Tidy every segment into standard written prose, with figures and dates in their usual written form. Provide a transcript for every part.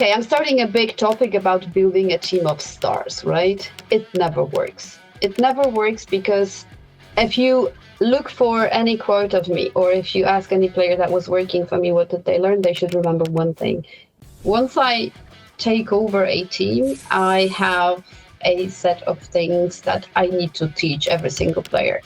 Okay, I'm starting a big topic about building a team of stars, right? It never works. It never works because if you look for any quote of me, or if you ask any player that was working for me, what did they learn? They should remember one thing. Once I take over a team, I have a set of things that I need to teach every single player.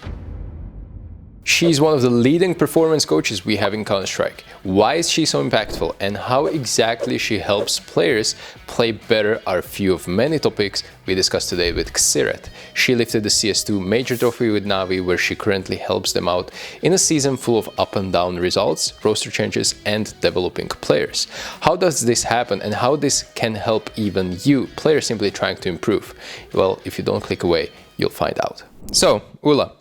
She's one of the leading performance coaches we have in Counter-Strike. Why is she so impactful, and how exactly she helps players play better are few of many topics we discussed today with Xirreth. She lifted the CS2 major trophy with NAVI, where she currently helps them out in a season full of up and down results, roster changes, and developing players. How does this happen, and how this can help even you, players simply trying to improve? Well, if you don't click away, you'll find out. So, Ula,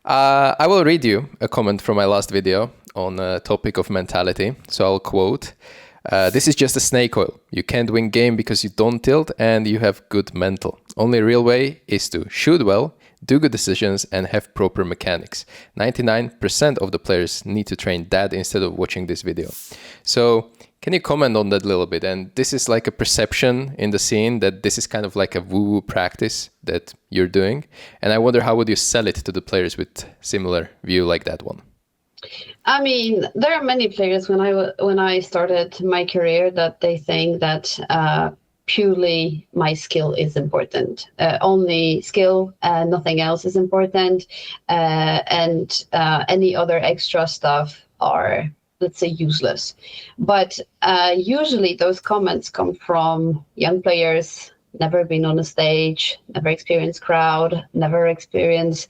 I will read you a comment from my last video on the topic of mentality. So I'll quote, this is just a snake oil. You can't win game because you don't tilt and you have good mental. Only real way is to shoot well, do good decisions, and have proper mechanics. 99% of the players need to train that instead of watching this video. So can you comment on that a little bit? And this is like a perception in the scene that this is kind of like a woo-woo practice that you're doing. And I wonder, how would you sell it to the players with similar view like that one? I mean, there are many players when I started my career that they think that purely my skill is important. Only skill, nothing else is important. And any other extra stuff are, let's say, useless. But usually those comments come from young players, never been on a stage, never experienced crowd, never experienced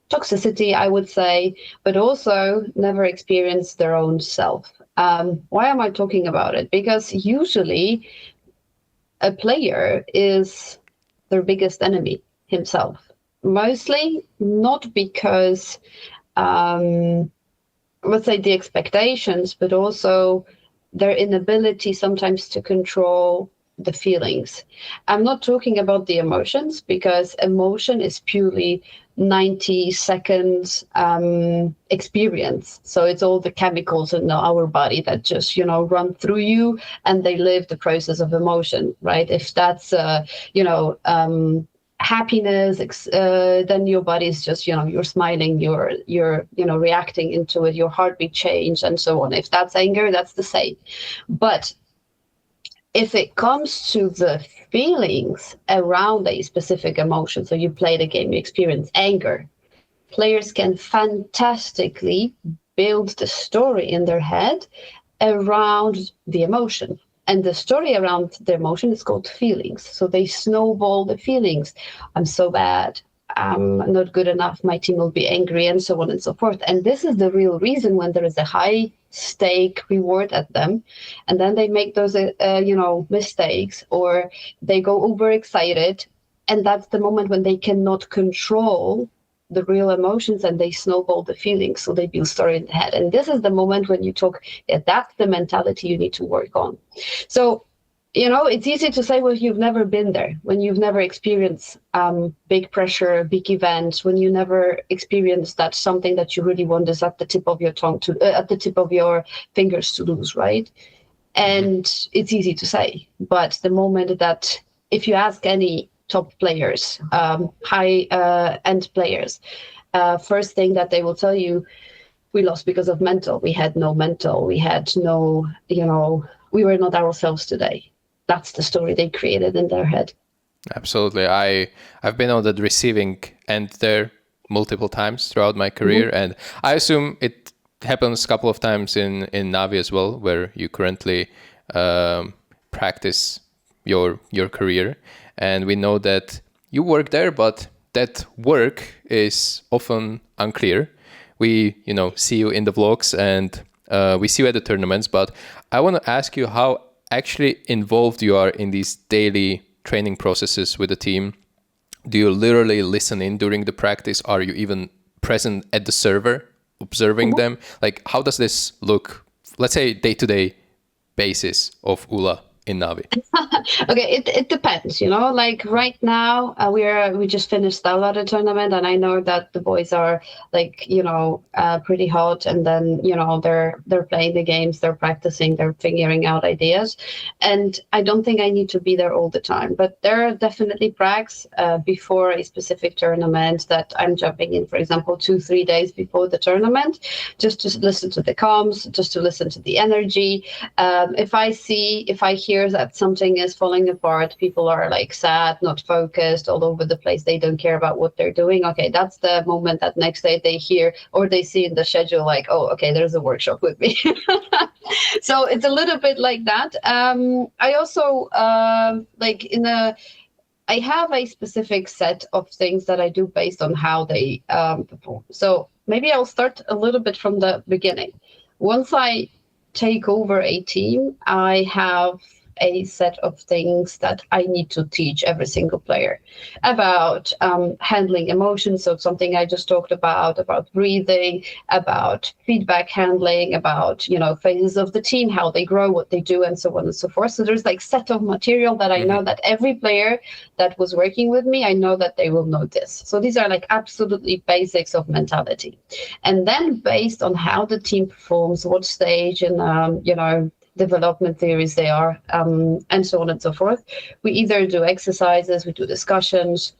toxicity, I would say, but also never experienced their own self. Why am I talking about it? Because usually a player is their biggest enemy himself. Mostly not because let's say the expectations, but also their inability sometimes to control the feelings. I'm not talking about the emotions, because emotion is purely 90 seconds experience. So it's all the chemicals in our body that just, run through you, and they live the process of emotion, right? If that's, happiness, then your body is just, you're smiling, you're reacting into it, your heartbeat change, and so on. If that's anger, that's the same. But if it comes to the feelings around a specific emotion, so you play the game, you experience anger, players can fantastically build the story in their head around the emotion. And the story around the emotion is called feelings. So they snowball the feelings. I'm so bad. I'm not good enough. My team will be angry, and so on and so forth. And this is the real reason when there is a high stake reward at them, and then they make those, mistakes, or they go overexcited. And that's the moment when they cannot control the real emotions, and they snowball the feelings. So they build story in the head. And this is the moment when you talk, that's the mentality you need to work on. So, it's easy to say, well, you've never been there, when you've never experienced big pressure, big events, when you never experienced that something that you really want is at the tip of your tongue at the tip of your fingers to lose, right? And it's easy to say, but the moment that, if you ask any top players, high-end players, first thing that they will tell you, we lost because of mental. We had no mental. We had no, we were not ourselves today. That's the story they created in their head. Absolutely. I've been on the receiving end there multiple times throughout my career, and I assume it happens a couple of times in NAVI as well, where you currently practice your career. And we know that you work there, but that work is often unclear. We, see you in the vlogs, and we see you at the tournaments, but I want to ask you how actually involved you are in these daily training processes with the team. Do you literally listen in during the practice? Are you even present at the server, observing them? Like, how does this look, let's say, day-to-day basis of Ula in NAVI? Okay, it depends, like right now we just finished the Lara tournament, and I know that the boys are like, pretty hot, and then, they're playing the games, they're practicing, they're figuring out ideas. And I don't think I need to be there all the time, but there are definitely pracs before a specific tournament that I'm jumping in, for example, 2-3 days before the tournament, just to listen to the comms, just to listen to the energy. If I hear that something is falling apart, people are like sad, not focused, all over the place, they don't care about what they're doing. Okay, that's the moment that next day they hear or they see in the schedule, like, oh, okay, there's a workshop with me. So it's a little bit like that. I also I have a specific set of things that I do based on how they perform. So maybe I'll start a little bit from the beginning. Once I take over a team, I have a set of things that I need to teach every single player about handling emotions. So something I just talked about breathing, about feedback handling, about, phases of the team, how they grow, what they do, and so on and so forth. So there's like set of material that I know that every player that was working with me, I know that they will know this. So these are like absolutely basics of mentality. And then based on how the team performs, what stage and, development theories they are, and so on and so forth, we either do exercises, we do discussions.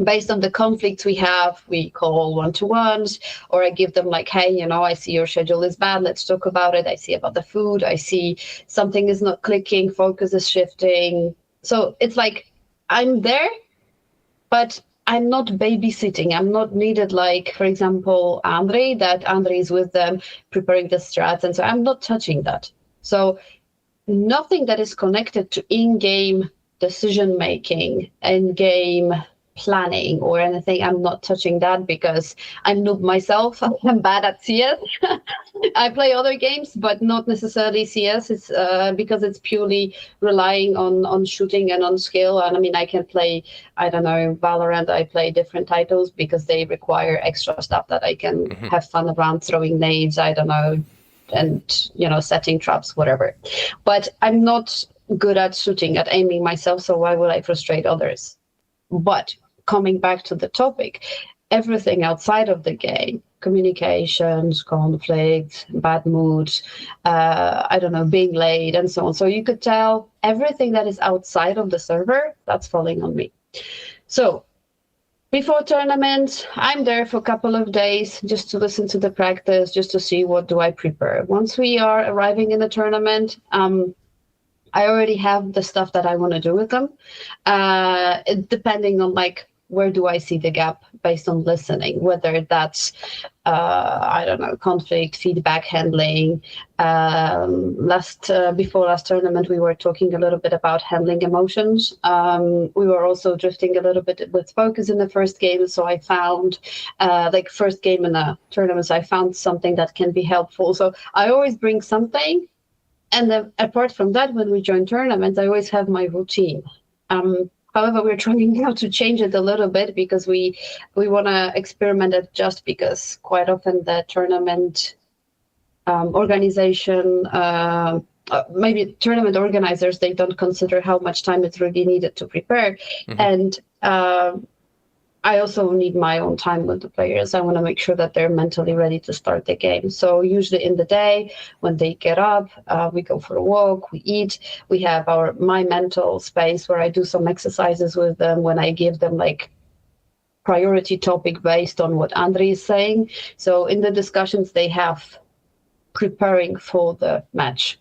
Based on the conflicts we have, we call one-to-ones, or I give them like, hey, I see your schedule is bad, let's talk about it. I see about the food, I see something is not clicking, focus is shifting. So it's like I'm there, but I'm not babysitting. I'm not needed like, for example, Andre is with them preparing the strats, and so I'm not touching that. So nothing that is connected to in-game decision-making, in-game planning or anything, I'm not touching that, because I'm noob myself. I'm bad at CS. I play other games, but not necessarily CS. It's because it's purely relying on shooting and on skill. And I mean, I can play, I don't know, Valorant. I play different titles because they require extra stuff that I can have fun around, throwing nades, I don't know, and setting traps, whatever. But I'm not good at shooting, at aiming myself, so why would I frustrate others? But coming back to the topic, everything outside of the game, communications, conflicts, bad moods, I don't know, being late, and so on. So you could tell everything that is outside of the server, that's falling on me. So before tournaments, I'm there for a couple of days just to listen to the practice, just to see what do I prepare. Once we are arriving in the tournament, I already have the stuff that I want to do with them, depending on like where do I see the gap based on listening, whether that's, I don't know, conflict, feedback handling. Before last tournament, we were talking a little bit about handling emotions. We were also drifting a little bit with focus in the first game. So I found, first game in the tournaments, I found something that can be helpful. So I always bring something. And then apart from that, when we join tournaments, I always have my routine. However, we're trying now to change it a little bit because we want to experiment it, just because quite often the tournament organization, maybe tournament organizers, they don't consider how much time is really needed to prepare. And I also need my own time with the players. I want to make sure that they're mentally ready to start the game. So usually in the day, when they get up, we go for a walk, we eat, we have my mental space where I do some exercises with them, when I give them like priority topic based on what Andre is saying. So in the discussions they have preparing for the match.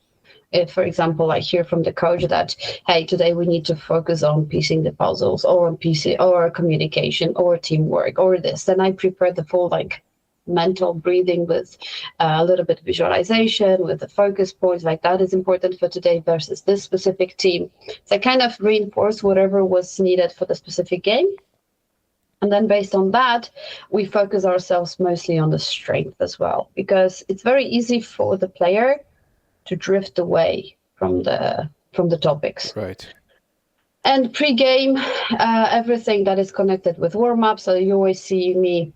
If, for example, I hear from the coach that, hey, today we need to focus on piecing the puzzles, or on PC, or communication, or teamwork, or this, then I prepare the full mental breathing with a little bit of visualization, with the focus points, like that is important for today versus this specific team. So I kind of reinforce whatever was needed for the specific game. And then based on that, we focus ourselves mostly on the strength as well, because it's very easy for the player to drift away from the topics. Right. And pre-game, everything that is connected with warm-up. So you always see me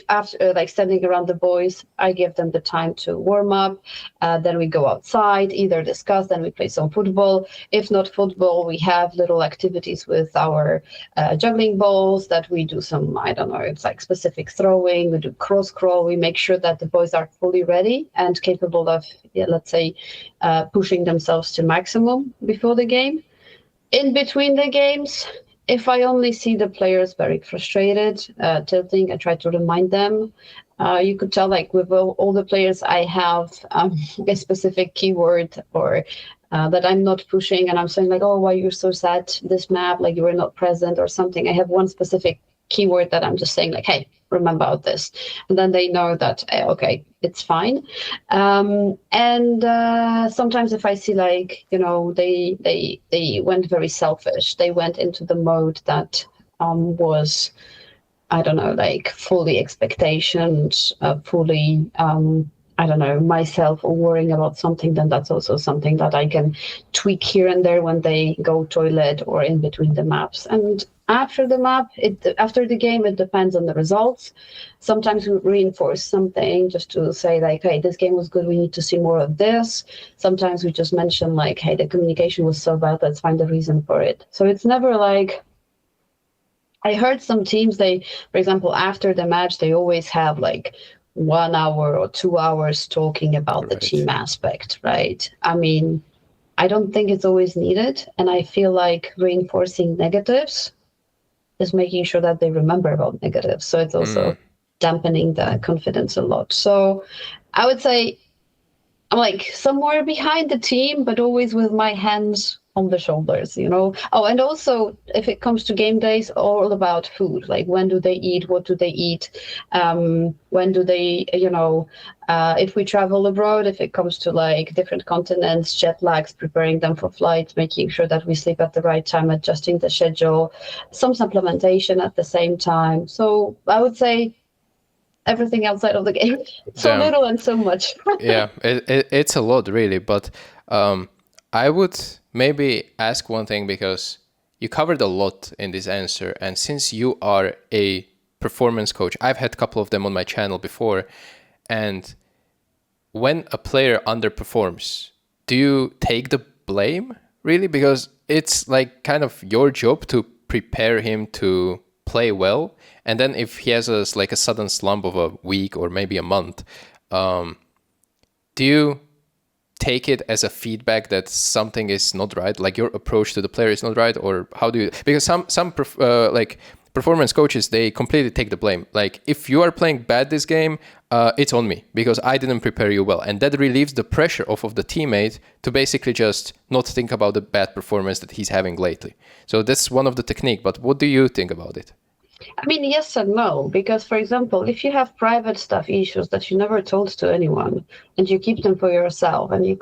after, like standing around the boys. I give them the time to warm up. Then we go outside, either discuss. Then we play some football. If not football, we have little activities with our juggling balls that we do some. I don't know. It's like specific throwing. We do cross crawl. We make sure that the boys are fully ready and capable of, let's say, pushing themselves to maximum before the game. In between the games, if I only see the players very frustrated, tilting, I try to remind them. You could tell, like with all the players, I have a specific keyword or that I'm not pushing, and I'm saying like, "Oh, why you're so sad this map? Like you were not present or something." I have one specific keyword that I'm just saying like, "Hey, remember about this," and then they know that okay, it's fine. And sometimes if I see like, you know, they went very selfish, they went into the mode that was, I don't know, like fully expectations, fully I don't know, myself or worrying about something, then that's also something that I can tweak here and there when they go toilet or in between the maps. And after the map, after the game, it depends on the results. Sometimes we reinforce something just to say like, hey, this game was good, we need to see more of this. Sometimes we just mention like, hey, the communication was so bad, let's find a reason for it. So it's never like, I heard some teams, they, for example, after the match, they always have like 1 hour or 2 hours talking about the team aspect, right? I mean, I don't think it's always needed. And I feel like reinforcing negatives is making sure that they remember about negatives. So it's also dampening the confidence a lot. So I would say I'm like somewhere behind the team, but always with my hands on the shoulders, you know. Oh, and also if it comes to game days, all about food. Like when do they eat? What do they eat? When do they, you know, if we travel abroad, if it comes to like different continents, jet lags, preparing them for flights, making sure that we sleep at the right time, adjusting the schedule, some supplementation at the same time. So I would say everything outside of the game. So little and so much. Yeah, it's a lot really, but I would maybe ask one thing, because you covered a lot in this answer, and since you are a performance coach, I've had a couple of them on my channel before, and when a player underperforms, do you take the blame really? Because it's like kind of your job to prepare him to play well, and then if he has like a sudden slump of a week or maybe a month, do you take it as a feedback that something is not right, like your approach to the player is not right, or how do you? Because some like performance coaches, they completely take the blame. Like if you are playing bad this game, it's on me because I didn't prepare you well, and that relieves the pressure off of the teammate to basically just not think about the bad performance that he's having lately. So that's one of the technique. But what do you think about it? I mean, yes and no, because, for example, if you have private stuff issues that you never told to anyone and you keep them for yourself and you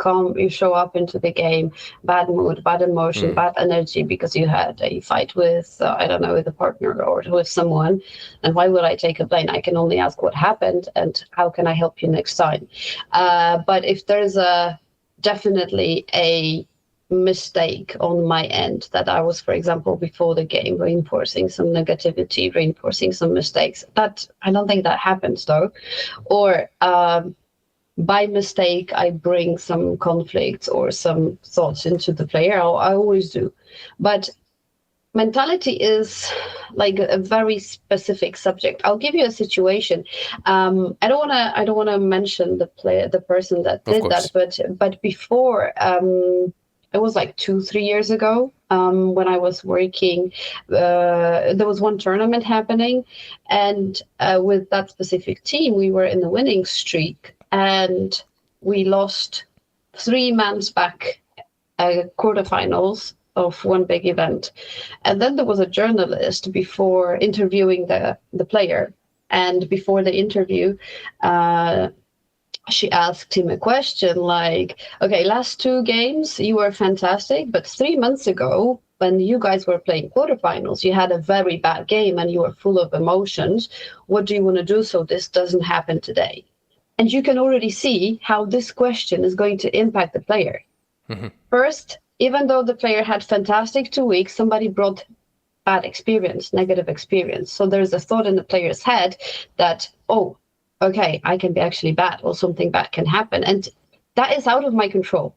show up into the game, bad mood, bad emotion, bad energy because you had a fight with, I don't know, with a partner or with someone, and why would I take a blame? I can only ask what happened and how can I help you next time? But if there's definitely a mistake on my end that I was, for example, before the game reinforcing some negativity, reinforcing some mistakes, that I don't think that happens though, or by mistake I bring some conflicts or some thoughts into the player. I always do, but mentality is like a very specific subject. I'll give you a situation. I don't want to mention the person that did that, but before it was like 2-3 years ago, when I was working, there was one tournament happening, and with that specific team, we were in the winning streak, and we lost 3 months back, quarterfinals of one big event. And then there was a journalist before interviewing the player, and before the interview, she asked him a question like, okay, last 2 games, you were fantastic, but 3 months ago, when you guys were playing quarterfinals, you had a very bad game and you were full of emotions. What do you want to do so this doesn't happen today? And you can already see how this question is going to impact the player. Mm-hmm. First, even though the player had fantastic 2 weeks, somebody brought bad experience, negative experience. So there's a thought in the player's head that, oh, okay, I can be actually bad, or something bad can happen. And that is out of my control.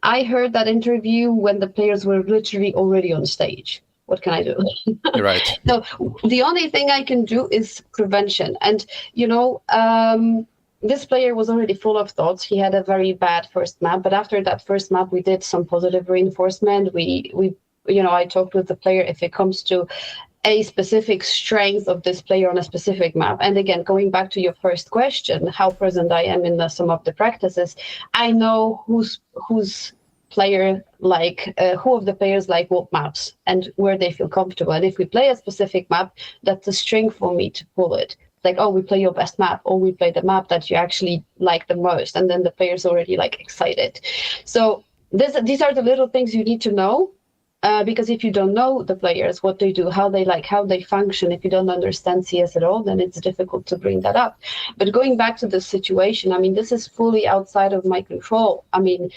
I heard that interview when the players were literally already on stage. What can I do? You're right. So the only thing I can do is prevention. And, this player was already full of thoughts. He had a very bad first map, but after that first map, we did some positive reinforcement. We I talked with the player if it comes to a specific strength of this player on a specific map. And again, going back to your first question, how present I am in some of the practices, I know who's player like who of the players like what maps and where they feel comfortable. And if we play a specific map, that's a string for me to pull it. Like, oh, we play your best map, or we play the map that you actually like the most, and then the player's already like excited. So these are the little things you need to know. Because if you don't know the players, what they do, how they function, if you don't understand CS at all, then it's difficult to bring that up. But going back to the situation, I mean, this is fully outside of my control. I mean,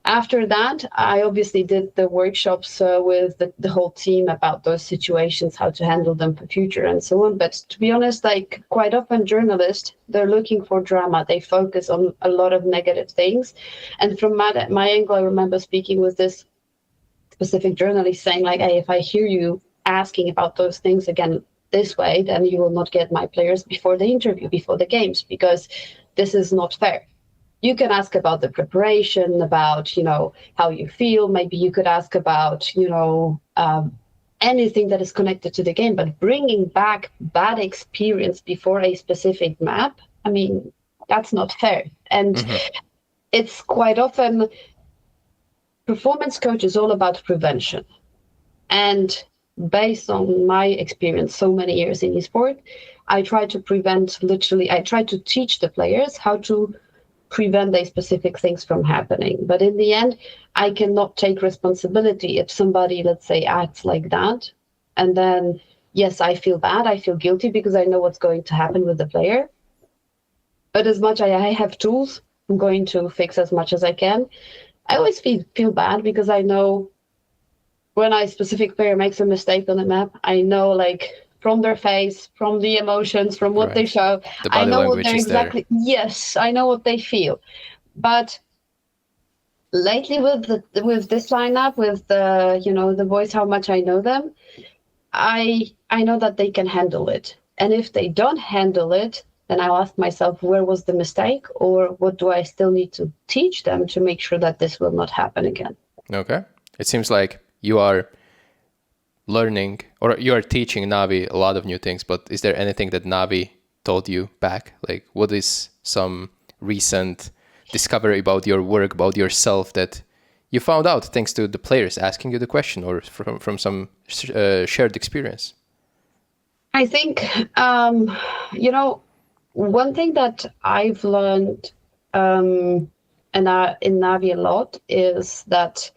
after that, I obviously did the workshops with the whole team about those situations, how to handle them for future and so on. But to be honest, like quite often journalists, they're looking for drama. They focus on a lot of negative things. And from my angle, I remember speaking with this specific journalist saying like, hey, if I hear you asking about those things again this way, then you will not get my players before the interview, before the games, because this is not fair. You can ask about the preparation, about, how you feel. Maybe you could ask about, anything that is connected to the game, but bringing back bad experience before a specific map, I mean, that's not fair. And it's quite often performance coach is all about prevention. And based on my experience, so many years in esport, I try to teach the players how to prevent these specific things from happening. But in the end, I cannot take responsibility if somebody, let's say, acts like that. And then, yes, I feel bad, I feel guilty because I know what's going to happen with the player. But as much as I have tools, I'm going to fix as much as I can. I always feel bad because I know when a specific player makes a mistake on the map, I know like from their face, from the emotions, from what they show, I know what they're exactly. Yes, I know what they feel. But lately with this lineup, with the boys, how much I know them, I know that they can handle it. And if they don't handle it, then I'll ask myself, where was the mistake, or what do I still need to teach them to make sure that this will not happen again? Okay. It seems like you are learning, or you are teaching Navi a lot of new things, but is there anything that Navi told you back? Like, what is some recent discovery about your work, about yourself that you found out thanks to the players asking you the question, or from some shared experience? I think, one thing that I've learned in Navi a lot is that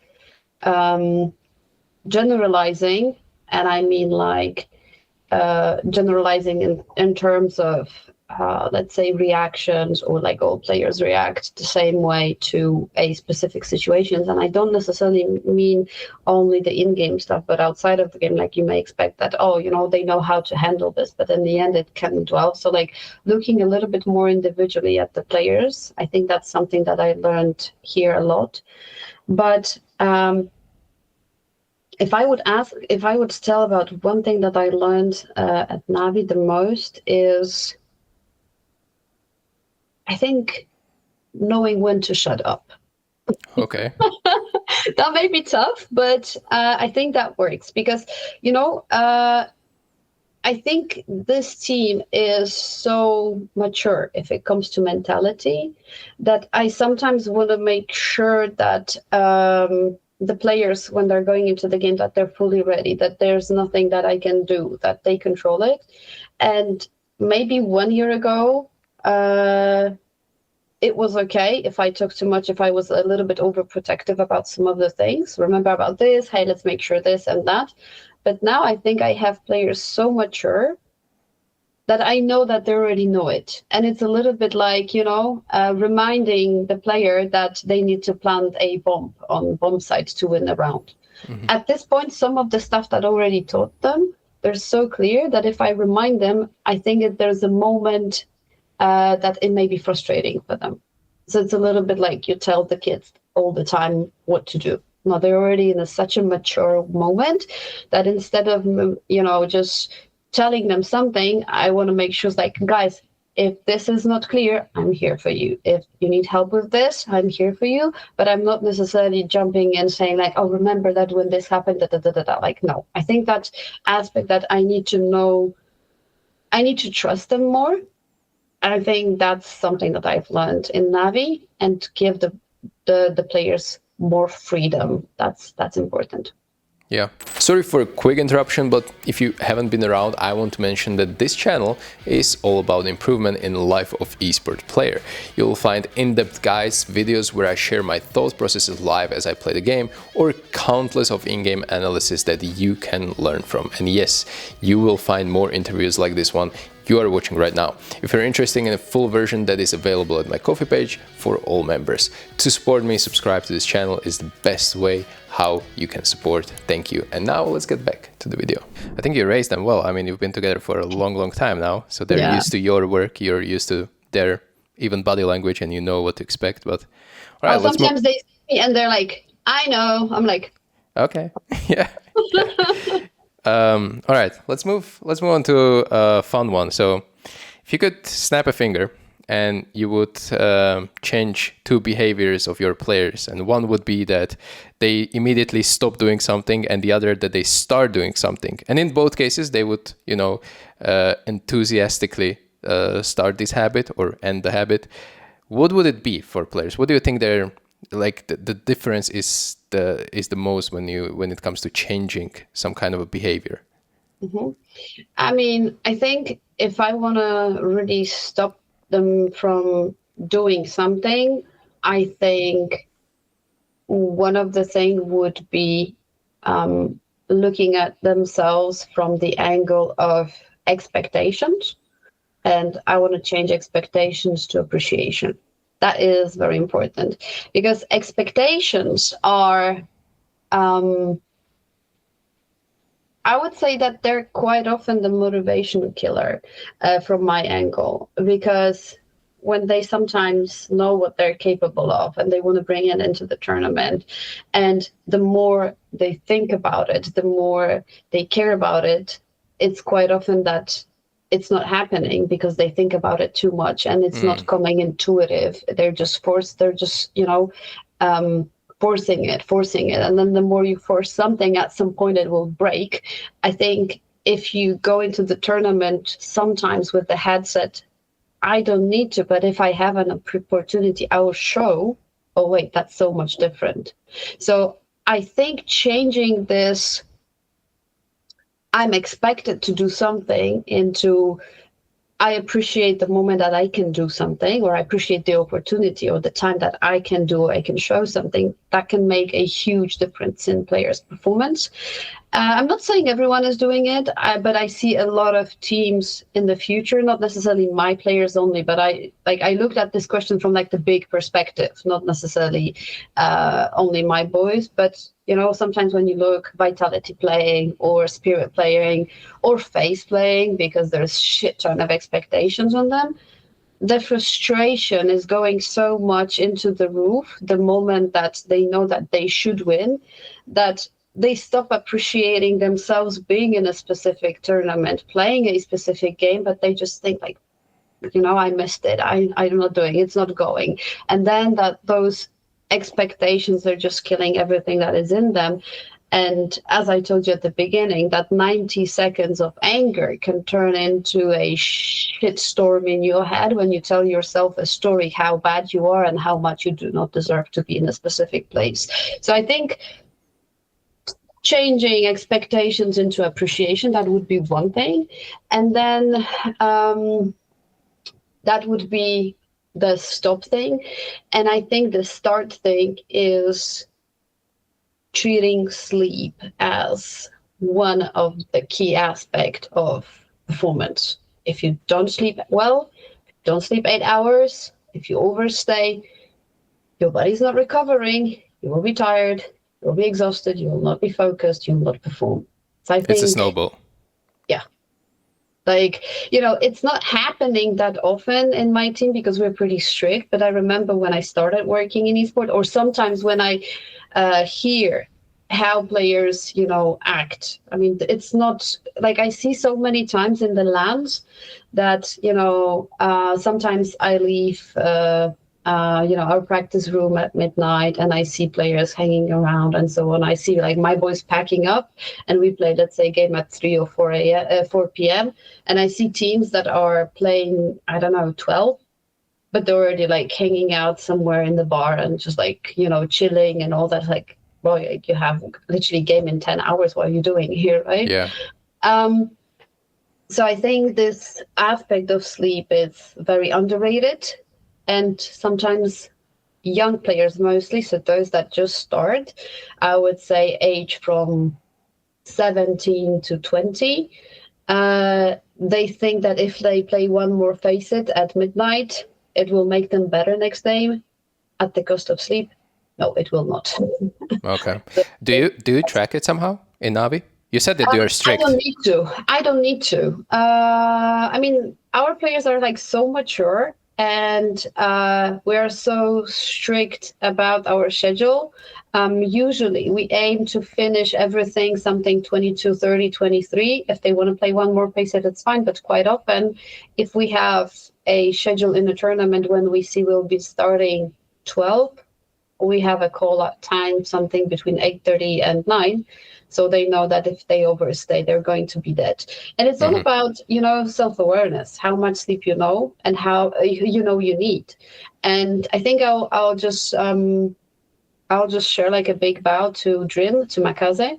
generalizing, and I mean like generalizing in terms of, let's say, reactions, or like all players react the same way to a specific situations. And I don't necessarily mean only the in-game stuff, but outside of the game, like you may expect that, they know how to handle this, but in the end it can dwell. So like looking a little bit more individually at the players, I think that's something that I learned here a lot. But if I would tell about one thing that I learned at Navi the most is, I think, knowing when to shut up. Okay. That may be tough, but I think that works because, I think this team is so mature if it comes to mentality that I sometimes want to make sure that the players, when they're going into the game, that they're fully ready, that there's nothing that I can do, that they control it. And maybe 1 year ago, it was okay if I took too much, if I was a little bit overprotective about some of the things. Remember about this, hey, let's make sure this and that. But now I think I have players so mature that I know that they already know it. And it's a little bit like, reminding the player that they need to plant a bomb on bomb site to win a round. Mm-hmm. At this point, some of the stuff that I already taught them, they're so clear that if I remind them, I think there's a moment that it may be frustrating for them. So it's a little bit like you tell the kids all the time what to do. No, they're already in such a mature moment that instead of, just telling them something, I want to make sure it's like, guys, if this is not clear, I'm here for you. If you need help with this, I'm here for you. But I'm not necessarily jumping in saying like, oh, remember that when this happened, da, da, da, da, da. Like, no, I think that aspect that I need to know, I need to trust them more. I think that's something that I've learned in NAVI, and give the players more freedom. That's important. Yeah. Sorry for a quick interruption, but if you haven't been around, I want to mention that this channel is all about improvement in the life of esports player. You'll find in-depth guides, videos where I share my thought processes live as I play the game, or countless of in-game analysis that you can learn from. And yes, you will find more interviews like this one you are watching right now. If you're interested in a full version, that is available at my Ko-fi page for all members. To support me, subscribe to this channel is the best way how you can support. Thank you. And now let's get back to the video. I think you raised them well. I mean, you've been together for a long time now, so they're used to your work, you're used to their even body language, and you know what to expect. But all right, sometimes they see me and they're like, I know. I'm like, okay. Yeah. All right, let's move on to a fun one. So if you could snap a finger and you would change two behaviors of your players, and one would be that they immediately stop doing something, and the other that they start doing something, and in both cases they would enthusiastically start this habit or end the habit, what would it be for players? What do you think they're like the difference is the most when it comes to changing some kind of a behavior? Mm-hmm. I mean, I think if I want to really stop them from doing something, I think one of the things would be looking at themselves from the angle of expectations, and I want to change expectations to appreciation. That is very important, because expectations are, I would say that they're quite often the motivation killer from my angle, because when they sometimes know what they're capable of and they want to bring it into the tournament, and the more they think about it, the more they care about it, it's quite often that it's not happening because they think about it too much, and it's not coming intuitive. They're just forced. They're just, forcing it. And then the more you force something, at some point it will break. I think if you go into the tournament sometimes with the headset, I don't need to, but if I have an opportunity, I will show, oh wait, that's so much different. So I think changing this, I'm expected to do something, into I appreciate the moment that I can do something, or I appreciate the opportunity or the time that I can show something, that can make a huge difference in players' performance. I'm not saying everyone is doing it, but I see a lot of teams in the future, not necessarily my players only, but I looked at this question from like the big perspective, not necessarily only my boys, but sometimes when you look Vitality playing, or Spirit playing, or FaZe playing, because there's shit ton of expectations on them, the frustration is going so much into the roof the moment that they know that they should win, that they stop appreciating themselves being in a specific tournament, playing a specific game, but they just think like, I missed it. I'm not doing it. It's not going. And then those expectations are just killing everything that is in them. And as I told you at the beginning, that 90 seconds of anger can turn into a shitstorm in your head when you tell yourself a story how bad you are and how much you do not deserve to be in a specific place. So I think changing expectations into appreciation, that would be one thing. And then that would be the stop thing. And I think the start thing is treating sleep as one of the key aspects of performance. If you don't sleep well, don't sleep 8 hours, if you overstay, your body's not recovering, you will be tired, you will be exhausted, you will not be focused, you will not perform. So I It's a think, snowball. yeah, like, it's not happening that often in my team because we're pretty strict. But I remember when I started working in esports, or sometimes when I hear how players, act. I mean, it's not like I see so many times in the LANs that, sometimes I leave, our practice room at midnight and I see players hanging around and so on. I see like my boys packing up and we play, let's say, a game at 3 or 4 p.m. And I see teams that are playing, I don't know, 12, but they're already like hanging out somewhere in the bar and just like, chilling and all that. Like, well, you have literally game in 10 hours. What are you doing here, right? Yeah. So I think this aspect of sleep is very underrated. And sometimes young players mostly, so those that just start, I would say age from 17 to 20, they think that if they play one more Faceit at midnight, it will make them better next day at the cost of sleep. No, it will not. Okay. Do you track it somehow in Navi? You said that you are strict. I don't need to. I mean, our players are like so mature and we are so strict about our schedule. Usually we aim to finish everything something 22, 30, 23. If they want to play one more Faceit, it's fine. But quite often, if we have a schedule in a tournament when we see we'll be starting 12, we have a call at time something between 8:30 and 9. So they know that if they overstay, they're going to be dead. And it's all about, self-awareness, how much sleep and how you need. And I think I'll just share like a big bow to Drim, to Makaze,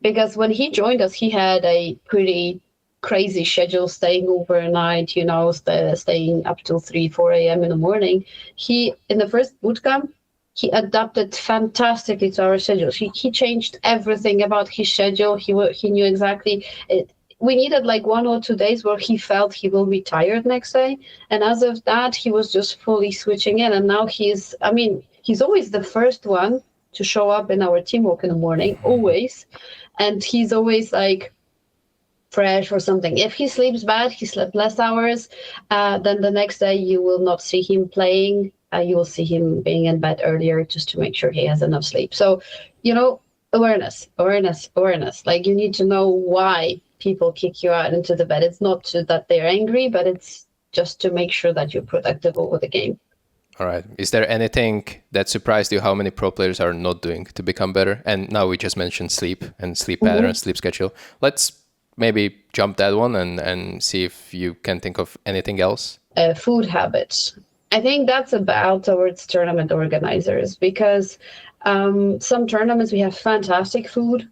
because when he joined us, he had a pretty crazy schedule, staying overnight, staying up till 3, 4 a.m. in the morning. He, in the first bootcamp, he adapted fantastically to our schedule. He changed everything about his schedule. He knew exactly it. We needed like 1 or 2 days where he felt he will be tired next day. And as of that, he was just fully switching in. And now he's always the first one to show up in our teamwork in the morning, always. And he's always like fresh or something. If he sleeps bad, he slept less hours, then the next day you will not see him playing. You will see him being in bed earlier just to make sure he has enough sleep. So, awareness. Like, you need to know why people kick you out into the bed. It's not that they're angry, but it's just to make sure that you're productive over the game. All right. Is there anything that surprised you how many pro players are not doing to become better? And now we just mentioned sleep and sleep pattern, sleep schedule. Let's maybe jump that one and see if you can think of anything else. Food habits. I think that's about towards tournament organizers, because some tournaments we have fantastic food.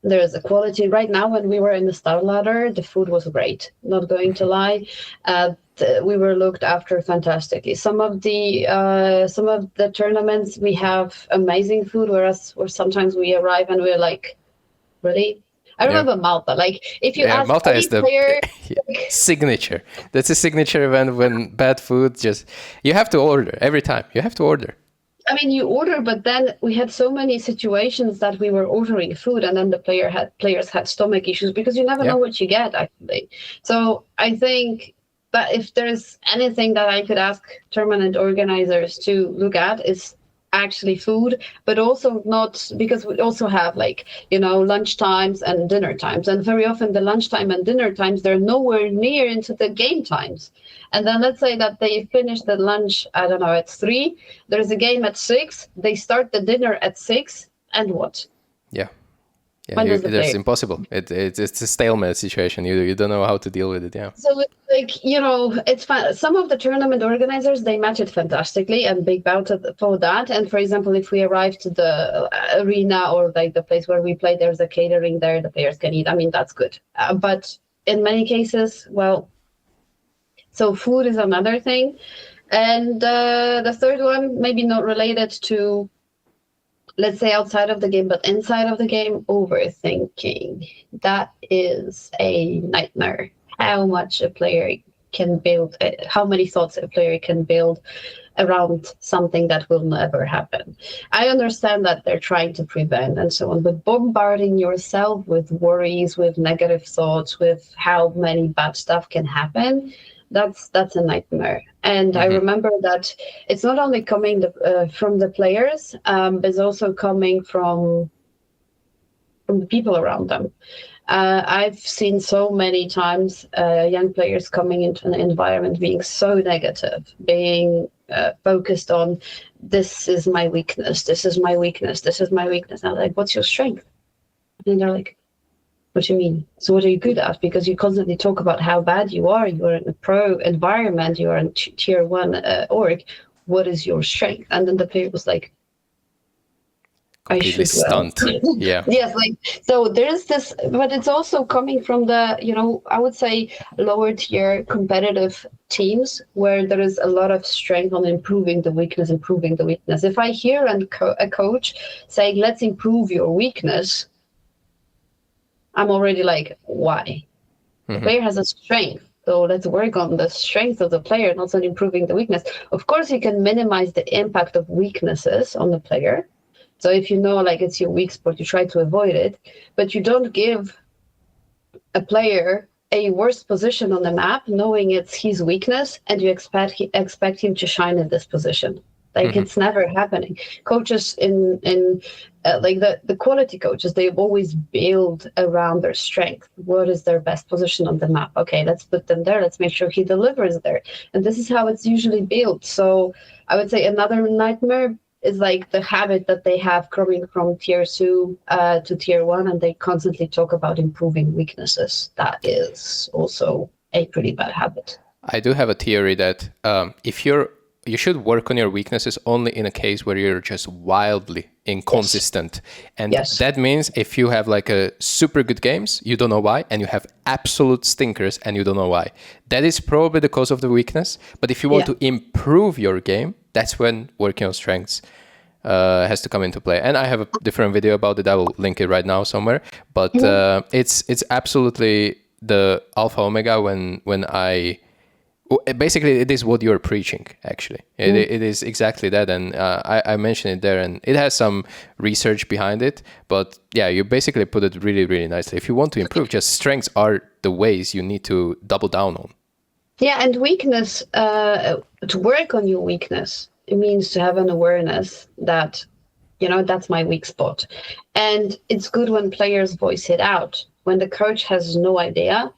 There's a quality. Right now, when we were in the star ladder, the food was great. Not going to lie, we were looked after fantastically. Some of the tournaments we have amazing food, where sometimes we arrive and we're like, really? I remember Malta. Like, if you ask Malta any is the player, signature. That's a signature event when bad food you have to order every time. You have to order. I mean, you order, but then we had so many situations that we were ordering food, and then the players had stomach issues because you never know what you get, actually. So I think that if there's anything that I could ask tournament organizers to look at, is actually food, but also not, because we also have lunch times and dinner times, and very often the lunchtime and dinner times, they're nowhere near into the game times. And then let's say that they finish the lunch, I don't know, at 3, there's a game at 6, they start the dinner at 6, and what? That's impossible. It's a stalemate situation. You don't know how to deal with it. So it's fun. Some of the tournament organizers, they match it fantastically, and big bow for that. And for example, if we arrive to the arena or like the place where we play, there's a catering there, the players can eat. I mean, that's good. But in many cases, so food is another thing. And the third one, maybe not related to, let's say, outside of the game, but inside of the game, overthinking. That is a nightmare. how much a player can build, how many thoughts a player can build around something that will never happen. I understand that they're trying to prevent and so on, but bombarding yourself with worries, with negative thoughts, with how many bad stuff can happen, that's a nightmare. And I remember that it's not only coming from the players, but it's also coming from the people around them. I've seen so many times young players coming into an environment being so negative, being focused on, this is my weakness, this is my weakness, this is my weakness. And I'm like, what's your strength? And they're like, what do you mean? So what are you good at? Because you constantly talk about how bad you are. You're in a pro environment. You're in tier 1 org. What is your strength? And then the player was like, completely stunned. Yeah. Yes, like, so there's this, but it's also coming from the, I would say lower tier competitive teams where there is a lot of strength on improving the weakness. If I hear a coach saying, let's improve your weakness, I'm already like, why? The player has a strength. So let's work on the strength of the player, not on improving the weakness. Of course, you can minimize the impact of weaknesses on the player. So if you know, like, it's your weak spot, you try to avoid it, but you don't give a player a worse position on the map, knowing it's his weakness, and you expect him to shine in this position. Like, it's never happening. Coaches in like the quality coaches, they've always build around their strength. What is their best position on the map? Okay, let's put them there. Let's make sure he delivers there. And this is how it's usually built. So I would say another nightmare is like the habit that they have coming from tier 2 to tier 1, and they constantly talk about improving weaknesses. That is also a pretty bad habit. I do have a theory that you should work on your weaknesses only in a case where you're just wildly inconsistent. And that means if you have like a super good games, you don't know why, and you have absolute stinkers and you don't know why. That is probably the cause of the weakness. But if you want to improve your game, that's when working on strengths has to come into play. And I have a different video about it. I will link it right now somewhere. But it's absolutely the alpha omega when I... Basically, it is what you're preaching, actually. It is exactly that. And I mentioned it there, and it has some research behind it. But yeah, you basically put it really, really nicely. If you want to improve, just strengths are the ways you need to double down on. Yeah, and weakness, to work on your weakness, it means to have an awareness that, that's my weak spot. And it's good when players voice it out. When the coach has no idea,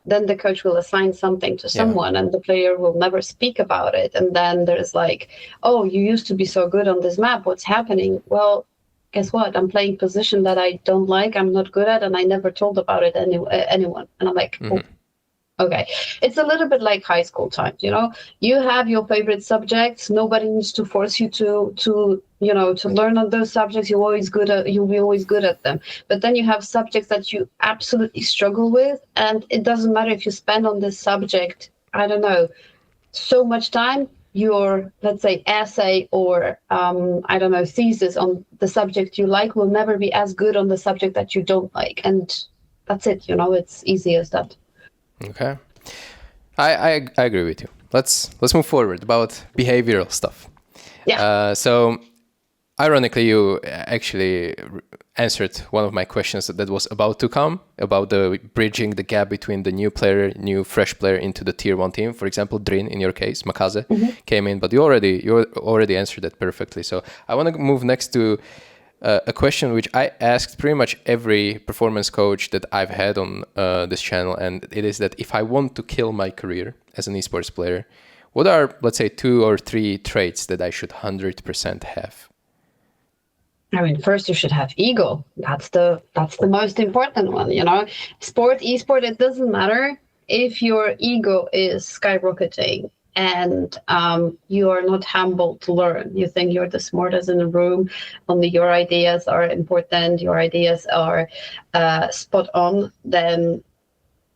then the coach will assign something to someone and the player will never speak about it. And then there's like, oh, you used to be so good on this map. What's happening? Well, guess what? I'm playing position that I don't like, I'm not good at, and I never told about it anyone. And I'm like, oh, okay. It's a little bit like high school times, you have your favorite subjects. Nobody needs to force you to learn on those subjects. You'll be always good at them. But then you have subjects that you absolutely struggle with. And it doesn't matter if you spend on this subject, I don't know, so much time, your, let's say, essay or, thesis on the subject you like will never be as good on the subject that you don't like. And that's it, it's easy as that. Okay, I agree with you. Let's move forward about behavioral stuff. Yeah. So, ironically, you actually answered one of my questions that was about to come about the bridging the gap between the new fresh player into the tier 1 team. For example, Drin, in your case, Makaze came in, but you already answered that perfectly. So I want to move next to a question which I asked pretty much every performance coach that I've had on this channel, and it is that if I want to kill my career as an esports player, what are, let's say, 2 or 3 traits that I should 100% have? I mean, first you should have ego. That's the most important one, esport, it doesn't matter if your ego is skyrocketing and you are not humble to learn. You think you're the smartest in the room, only your ideas are important, your ideas are spot on, then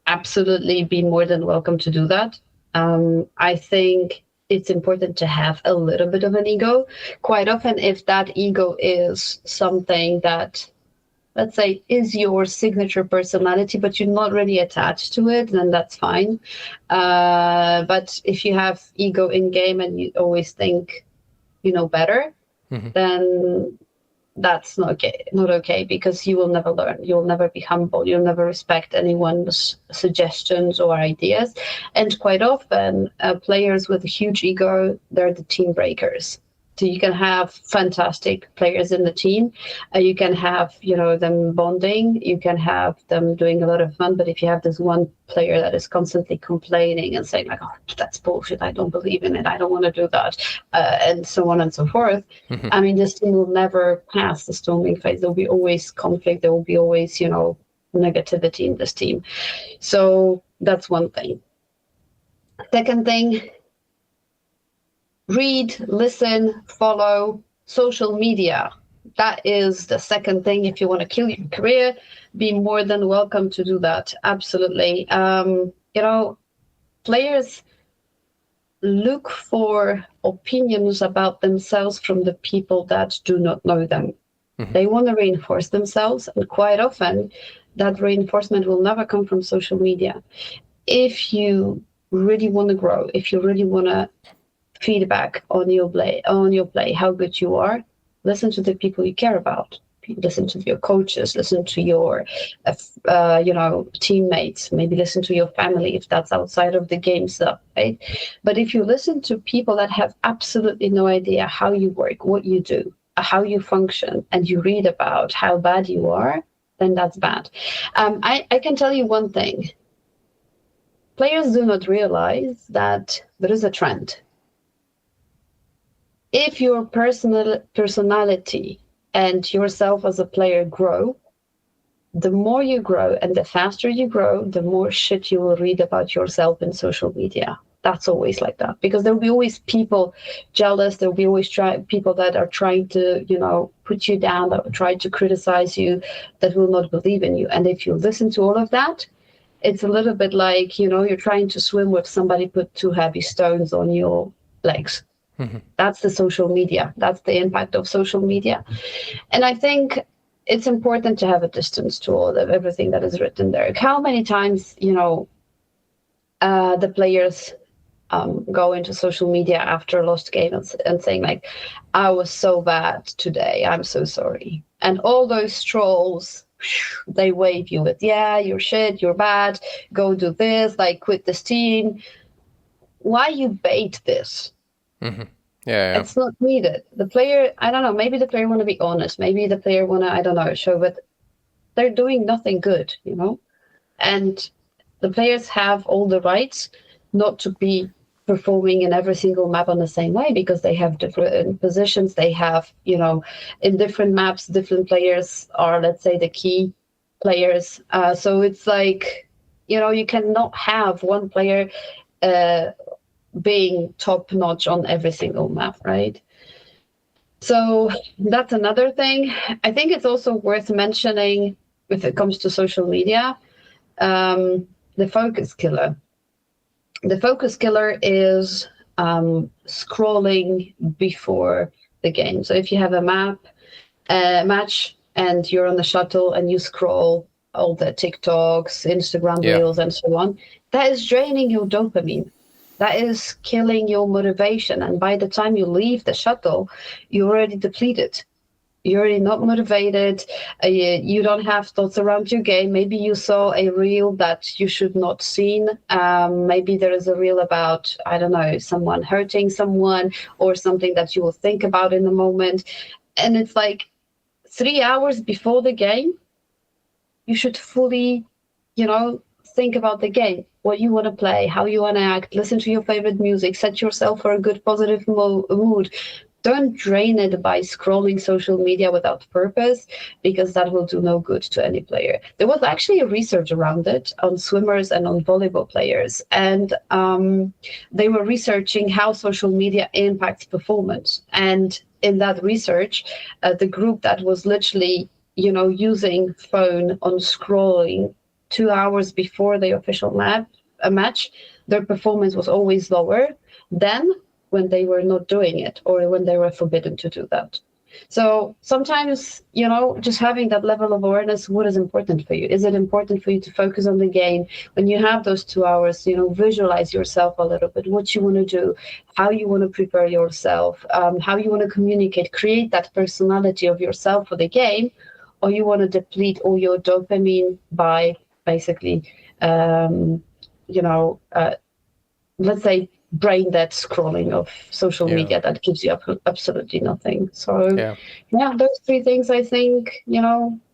absolutely be more than welcome to do that. I think it's important to have a little bit of an ego. Quite often, if that ego is something that let's say, is your signature personality, but you're not really attached to it, then that's fine. But if you have ego in game and you always think you know better, then that's not okay, because you will never learn. You'll never be humble. You'll never respect anyone's suggestions or ideas. And quite often, players with a huge ego, they're the team breakers. So you can have fantastic players in the team. You can have, them bonding. You can have them doing a lot of fun. But if you have this one player that is constantly complaining and saying like, "Oh, that's bullshit. I don't believe in it. I don't want to do that," and so on and so forth. I mean, this team will never pass the storming phase. There will be always conflict. There will be always, negativity in this team. So that's one thing. Second thing, read, listen, follow social media. That is the second thing. If you want to kill your career, be more than welcome to do that. Absolutely. Players look for opinions about themselves from the people that do not know them. They want to reinforce themselves, and quite often that reinforcement will never come from social media. If you really want to grow, if you really want to feedback on your play, how good you are, listen to the people you care about. Listen to your coaches, listen to your teammates, maybe listen to your family if that's outside of the game stuff, right? But if you listen to people that have absolutely no idea how you work, what you do, how you function, and you read about how bad you are, then that's bad. I can tell you one thing. Players do not realize that there is a trend. If your personality and yourself as a player grow, the more you grow and the faster you grow, the more shit you will read about yourself in social media. That's always like that, because there will be always people jealous. There will be always people that are trying to, put you down, that will try to criticize you, that will not believe in you. And if you listen to all of that, it's a little bit like, you're trying to swim with somebody put 2 heavy stones on your legs. That's the social media. That's the impact of social media. And I think it's important to have a distance to all of everything that is written there. How many times, the players go into social media after a lost game and saying like, "I was so bad today. I'm so sorry." And all those trolls, they wave you with, "Yeah, you're shit. You're bad. Go do this. Like, quit this team." Why you bait this? Yeah. It's not needed. The player, I don't know, maybe the player want to be honest. Maybe the player want to, I don't know, show, but they're doing nothing good, And the players have all the rights not to be performing in every single map on the same way, because they have different positions. They have, in different maps, different players are, let's say, the key players. So it's like, you cannot have one player being top notch on every single map, right? So that's another thing. I think it's also worth mentioning, if it comes to social media, the focus killer. The focus killer is scrolling before the game. So if you have a match and you're on the shuttle and you scroll all the TikToks, Instagram reels, and so on, that is draining your dopamine. That is killing your motivation. And by the time you leave the shuttle, you're already depleted. You're already not motivated. You don't have thoughts around your game. Maybe you saw a reel that you should not seen. Maybe there is a reel about, I don't know, someone hurting someone or something that you will think about in the moment. And it's like 3 hours before the game, you should fully, think about the game, what you want to play, how you want to act, listen to your favorite music, set yourself for a good positive mood. Don't drain it by scrolling social media without purpose, because that will do no good to any player. There was actually a research around it on swimmers and on volleyball players, and they were researching how social media impacts performance. And in that research, the group that was literally, using phone on scrolling 2 hours before the official match, their performance was always lower than when they were not doing it, or when they were forbidden to do that. So sometimes, just having that level of awareness, what is important for you? Is it important for you to focus on the game? When you have those 2 hours, visualize yourself a little bit, what you want to do, how you want to prepare yourself, how you want to communicate, create that personality of yourself for the game, or you want to deplete all your dopamine by basically, let's say, brain dead scrolling of social media that gives you absolutely nothing. So yeah, those 3 things, I think,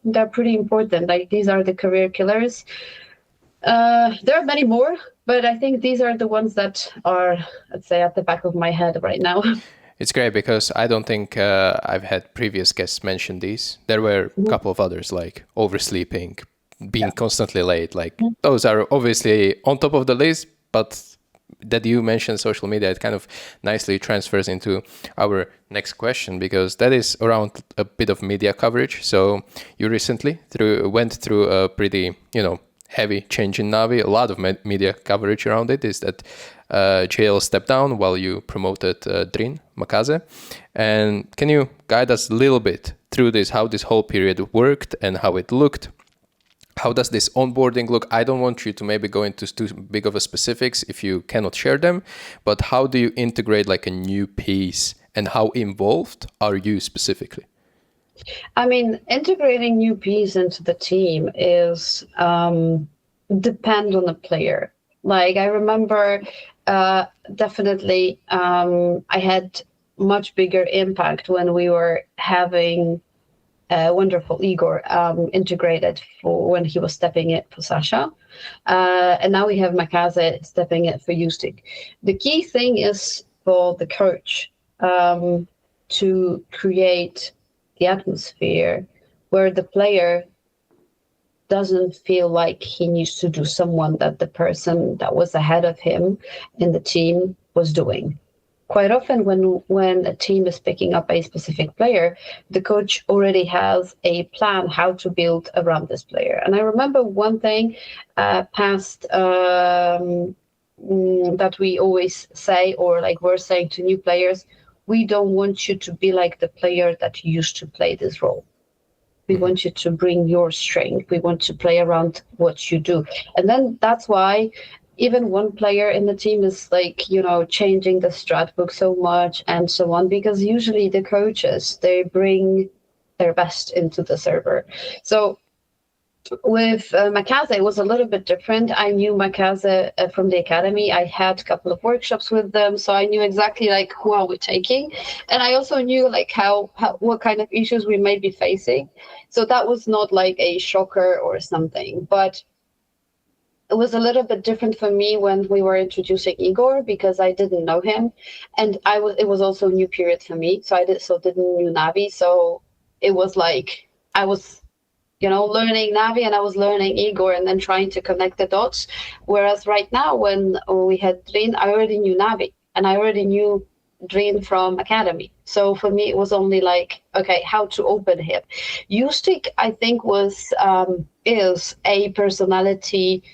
they're pretty important. Like, these are the career killers. There are many more, but I think these are the ones that are, let's say, at the back of my head right now. It's great because I don't think I've had previous guests mention these. There were a couple of others, like oversleeping, being constantly late. Like, those are obviously on top of the list, but that you mentioned social media, it kind of nicely transfers into our next question, because that is around a bit of media coverage. So you recently went through a pretty, heavy change in NAVI. A lot of media coverage around it is that JL stepped down while you promoted Drin Makaze. And can you guide us a little bit through this, how this whole period worked and how it looked? How does this onboarding look? I don't want you to maybe go into too big of a specifics if you cannot share them, but how do you integrate like a new piece, and how involved are you specifically? I mean, integrating new piece into the team is depend on the player. Like, I remember definitely I had much bigger impact when we were having wonderful Igor integrated for when he was stepping in for Sasha. And now we have Makaze stepping in for Justik. The key thing is for the coach to create the atmosphere where the player doesn't feel like he needs to do someone that the person that was ahead of him in the team was doing. Quite often when a team is picking up a specific player, the coach already has a plan how to build around this player. And I remember one thing that we always say, or like we're saying to new players, we don't want you to be like the player that used to play this role. We want you to bring your strength. We want to play around what you do. And then that's why even one player in the team is like, changing the strat book so much and so on, because usually the coaches, they bring their best into the server. So with Makaze, it was a little bit different. I knew Makaze from the academy. I had a couple of workshops with them, so I knew exactly like who are we taking, and I also knew like how what kind of issues we may be facing. So that was not like a shocker or something, but it was a little bit different for me when we were introducing Igor, because I didn't know him, and it was also a new period for me, so I didn't know NAVI. So it was like I was learning NAVI and I was learning Igor and then trying to connect the dots. Whereas right now, when we had Drin, I already knew NAVI and I already knew Drin from academy. So for me, it was only like, okay, how to open him. Justik, I think, is a personality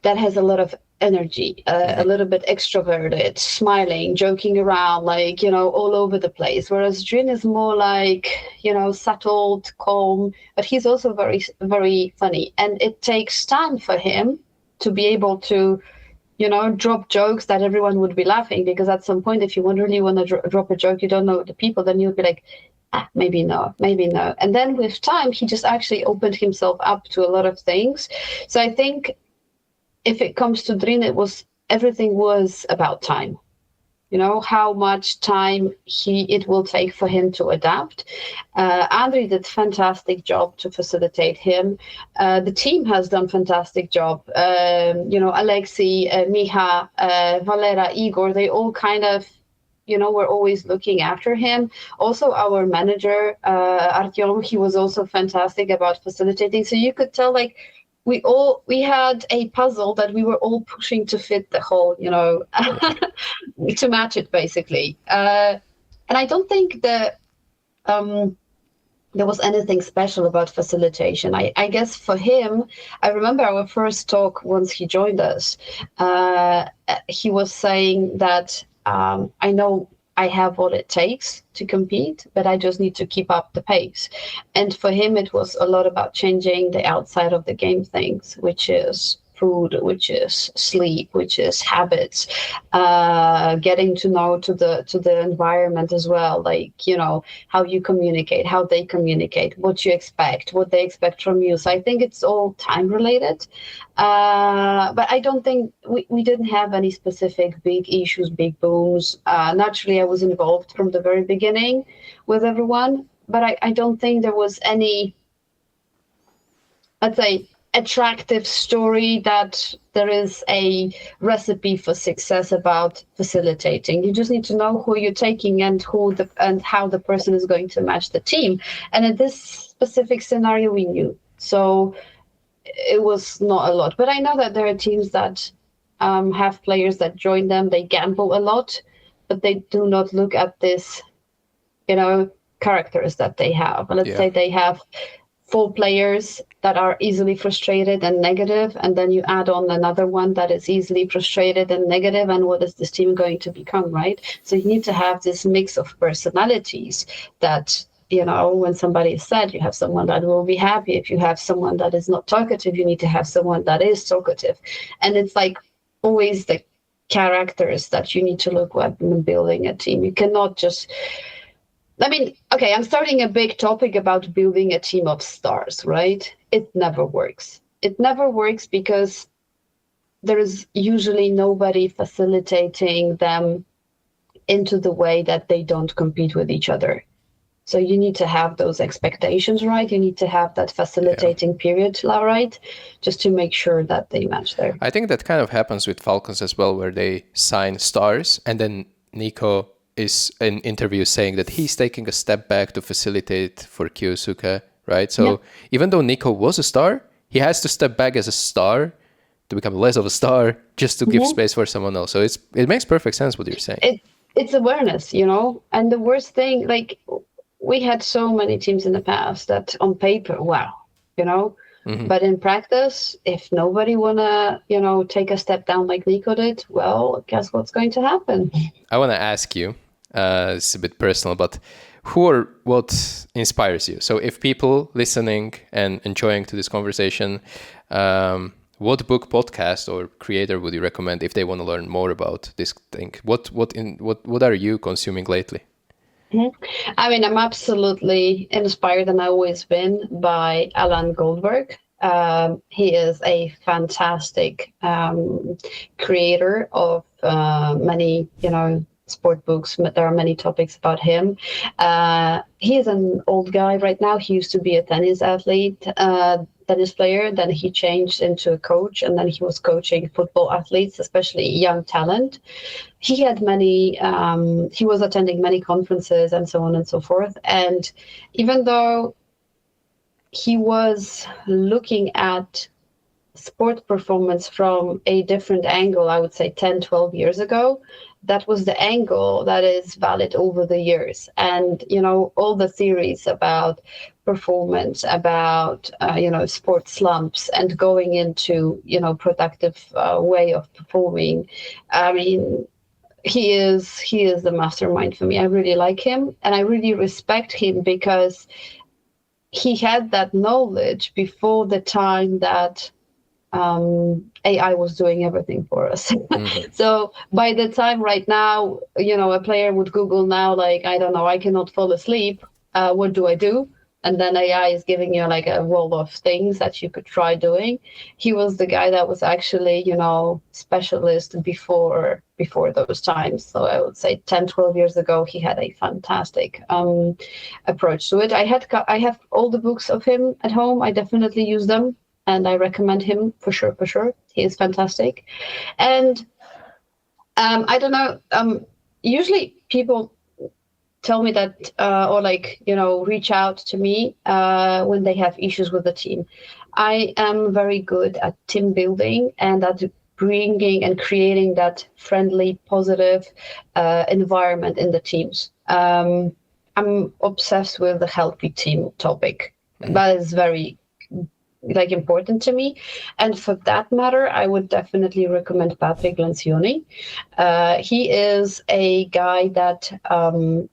that has a lot of energy, a little bit extroverted, smiling, joking around, like, all over the place. Whereas Drin is more like, settled, calm, but he's also very, very funny. And it takes time for him to be able to, drop jokes that everyone would be laughing, because at some point, if you really want to drop a joke, you don't know the people, then you'll be like, maybe no. And then with time, he just actually opened himself up to a lot of things. So I think if it comes to Drin, everything was about time. How much time it will take for him to adapt. Andriy did fantastic job to facilitate him. The team has done fantastic job. Alexei, Miha, Valera, Igor, they all kind of, we're always looking after him. Also, our manager, Artyom, he was also fantastic about facilitating. So you could tell, like, we had a puzzle that we were all pushing to fit the whole, to match it, basically. And I don't think that there was anything special about facilitation. I guess for him, I remember our first talk once he joined us. He was saying that I know I have what it takes to compete, but I just need to keep up the pace. And for him, it was a lot about changing the outside of the game things, which is food, which is sleep, which is habits, getting to know to the environment as well, like, you know, how you communicate, how they communicate, what you expect, what they expect from you. So I think it's all time related. But I don't think we didn't have any specific big issues, big booms. Naturally, I was involved from the very beginning with everyone, but I don't think there was any, let's say, attractive story that there is a recipe for success about facilitating. You just need to know who you're taking and how the person is going to match the team. And in this specific scenario, we knew. So it was not a lot. But I know that there are teams that have players that join them. They gamble a lot, but they do not look at this, you know, characters that they have. Let's say they have 4 players that are easily frustrated and negative, and then you add on another one that is easily frustrated and negative, and what is this team going to become, right? So you need to have this mix of personalities that, you know, when somebody is sad, you have someone that will be happy. If you have someone that is not talkative, you need to have someone that is talkative. And it's like always the characters that you need to look at when building a team. You cannot just... I mean, okay, I'm starting a big topic about building a team of stars, right? It never works. It never works because there is usually nobody facilitating them into the way that they don't compete with each other. So you need to have those expectations, right? You need to have that facilitating period, right? Just to make sure that they match there. I think that kind of happens with Falcons as well, where they sign stars and then Nico is in interviews saying that he's taking a step back to facilitate for Kyosuke, right? So even though Nico was a star, he has to step back as a star to become less of a star just to give space for someone else. So it makes perfect sense what you're saying. It's awareness, you know? And the worst thing, like, we had so many teams in the past that on paper, wow, you know? But in practice, if nobody wanna, you know, take a step down like Nico did, well, guess what's going to happen? I want to ask you, it's a bit personal, but who or what inspires you? So if people listening and enjoying to this conversation, what book, podcast, or creator would you recommend if they want to learn more about this thing? What are you consuming lately? I mean, I'm absolutely inspired, and I've always been, by Alan Goldberg. He is a fantastic creator of many, you know, sport books. There are many topics about him. He is an old guy right now. He used to be a tennis player. Then he changed into a coach, and then he was coaching football athletes, especially young talent. He had many, he was attending many conferences and so on and so forth. And even though he was looking at sport performance from a different angle, I would say 10, 12 years ago, that was the angle that is valid over the years. And, you know, all the theories about performance, about, you know, sport slumps and going into, you know, productive way of performing. I mean, he is the mastermind for me. I really like him, and I really respect him because he had that knowledge before the time that AI was doing everything for us. So by the time right now, you know, a player would Google now, like, I don't know, I cannot fall asleep. What do I do? And then AI is giving you like a roll of things that you could try doing. He was the guy that was actually, you know, specialist before those times. So I would say 10, 12 years ago, he had a fantastic approach to it. I have all the books of him at home. I definitely use them, and I recommend him for sure. He is fantastic. And I don't know, usually people tell me that, or like, you know, reach out to me when they have issues with the team. I am very good at team building and at bringing and creating that friendly, positive environment in the teams. I'm obsessed with the healthy team topic. That is very like important to me. And for that matter, I would definitely recommend Patrick Lencioni. He is a guy that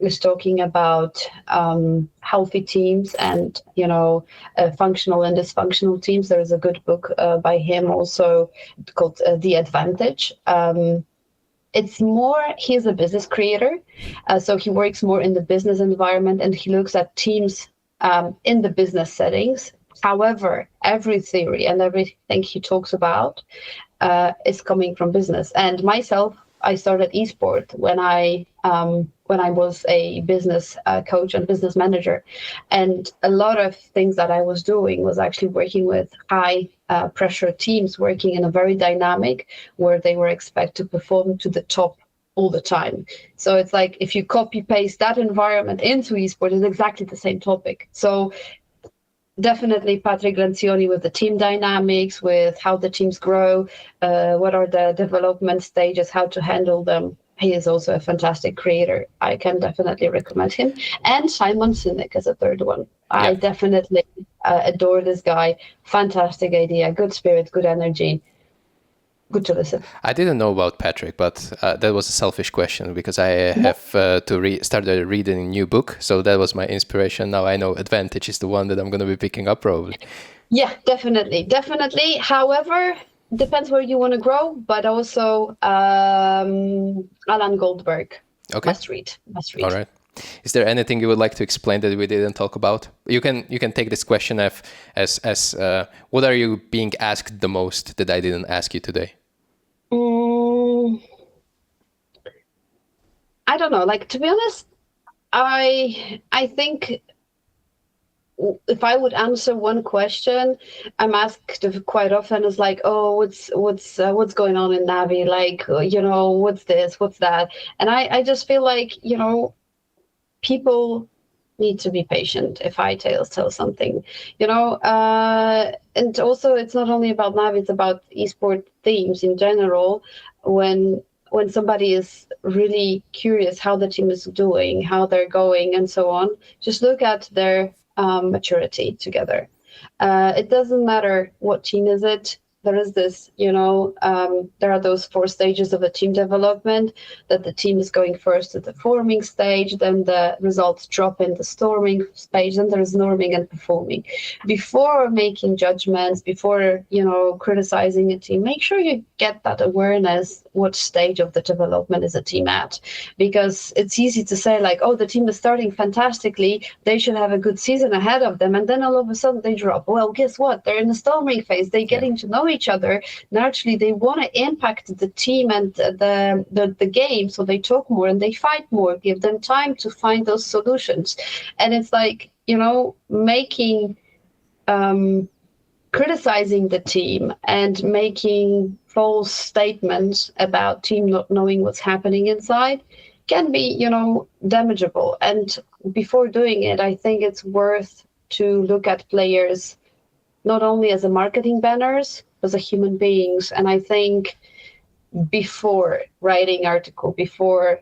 is talking about healthy teams and, functional and dysfunctional teams. There is a good book by him also called The Advantage. He's a business creator, so he works more in the business environment, and he looks at teams in the business settings. However, every theory and everything he talks about is coming from business. And myself, I started esport when I was a business coach and business manager, and a lot of things that I was doing was actually working with high pressure teams, working in a very dynamic where they were expected to perform to the top all the time. So it's like if you copy paste that environment into esports, it's exactly the same topic. So definitely Patrick Lencioni with the team dynamics, with how the teams grow, what are the development stages, how to handle them. He is also a fantastic creator. I can definitely recommend him. And Simon Sinek is a third one. I definitely adore this guy. Fantastic idea, good spirit, good energy. Good to listen. I didn't know about Patrick, but that was a selfish question because I have started reading a new book. So that was my inspiration. Now I know Advantage is the one that I'm going to be picking up probably. Yeah, definitely. Definitely. However, depends where you want to grow, but also Alan Goldberg. Okay. Must read. All right. Is there anything you would like to explain that we didn't talk about? You can take this question as what are you being asked the most that I didn't ask you today? I don't know. Like, to be honest, I think if I would answer one question, I'm asked quite often is like, oh, what's going on in NAVI? Like, what's this, what's that? And I just feel like, people need to be patient if I tell something, and also it's not only about NAVI, it's about esport themes in general. When somebody is really curious how the team is doing, how they're going, and so on, just look at their maturity together. It doesn't matter what team is it. There is this, there are those 4 stages of a team development, that the team is going first to the forming stage, then the results drop in the storming stage, then there is norming and performing. Before making judgments, before, criticizing a team, make sure you get that awareness, what stage of the development is a team at. Because it's easy to say like, oh, the team is starting fantastically, they should have a good season ahead of them, and then all of a sudden they drop. Well, guess what? They're in the storming phase, they're getting to know each other. Naturally, they want to impact the team and the game, so they talk more and they fight more. Give them time to find those solutions. And it's like, making criticizing the team and making false statements about team not knowing what's happening inside can be, damageable. And before doing it, I think it's worth to look at players not only as a marketing banners, as a human beings. And I think before writing article, before,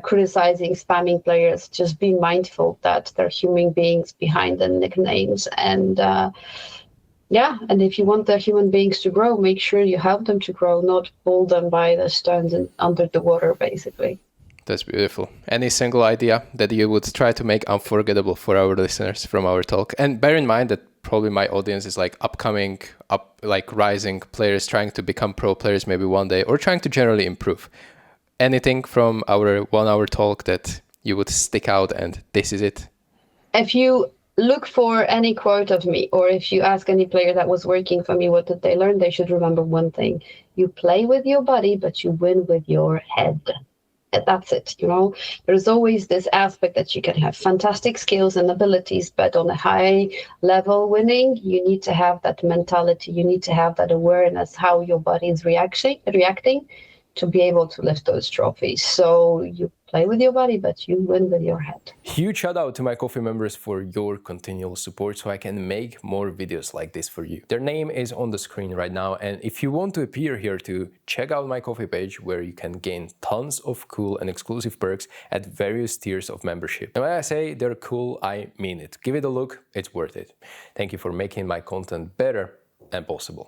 criticizing, spamming players, just be mindful that they're human beings behind the nicknames. And and if you want the human beings to grow, make sure you help them to grow, not pull them by the stones and under the water, basically. That's beautiful. Any single idea that you would try to make unforgettable for our listeners from our talk? And bear in mind that probably my audience is like rising players trying to become pro players maybe one day, or trying to generally improve. Anything from our 1 hour talk that you would stick out and this is it? If you look for any quote of me, or if you ask any player that was working for me, what did they learn? They should remember one thing. You play with your body, but you win with your head. That's it. There's always this aspect that you can have fantastic skills and abilities, but on a high level winning, you need to have that mentality. You need to have that awareness, how your body is reacting to be able to lift those trophies. So you play with your body, but you win with your head. Huge shout out to my coffee members for your continual support so I can make more videos like this for you. Their name is on the screen right now, and if you want to appear here too, check out my coffee page where you can gain tons of cool and exclusive perks at various tiers of membership. And when I say they're cool, I mean it. Give it a look, it's worth it. Thank you for making my content better and possible.